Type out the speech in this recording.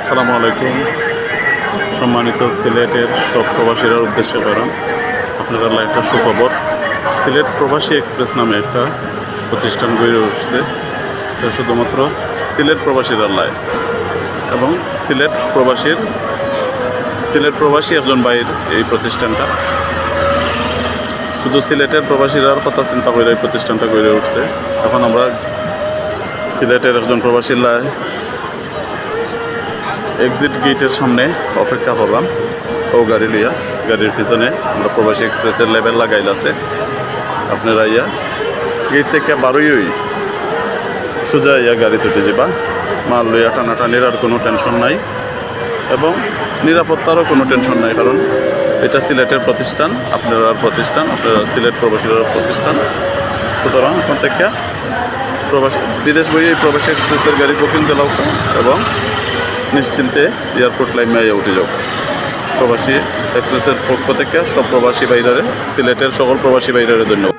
আসসালামু আলাইকুম। সম্মানিত সিলেটের সব প্রবাসীরা উদ্দেশ্যে করেন আপনারা একটা সুখবর। সিলেট প্রবাসী এক্সপ্রেস নামে একটা প্রতিষ্ঠান গড়ে উঠছে। এটা শুধুমাত্র সিলেট প্রবাসীরা লাই এবং সিলেট প্রবাসী একজন ভাইয়ের এই প্রতিষ্ঠানটা। শুধু সিলেটের প্রবাসীরার কথা চিন্তা করে এই প্রতিষ্ঠানটা গড়ে উঠছে। এখন আমরা সিলেটের একজন প্রবাসীর লাই এক্সিট গেটের সামনে অপেক্ষা করলাম। ও গাড়ি লইয়া গাড়ির পিছনে আমরা প্রবাসী এক্সপ্রেসের লেবেল লাগাইল আছে। আপনারা ইয়া গেট থেকে বারোই সোজা ইয়া গাড়ি তুটে যাবা। মাল লইয়া টানাটানির আর কোনো টেনশন নাই এবং নিরাপত্তারও কোনো টেনশন নাই, কারণ এটা সিলেটের প্রতিষ্ঠান, আপনারা সিলেট প্রবাসীর প্রতিষ্ঠান। সুতরাং এখন থেকে বিদেশ বই এই প্রবাসী এক্সপ্রেসের গাড়ি বুকিং দিলাও এবং নিশ্চিন্তে এয়ারপোর্ট লাইনে উঠে যাও। প্রবাসী এক্সপ্রেসের পক্ষ থেকে সব প্রবাসী বাইরে, সিলেটের সকল প্রবাসী বাইরে ধন্যবাদ।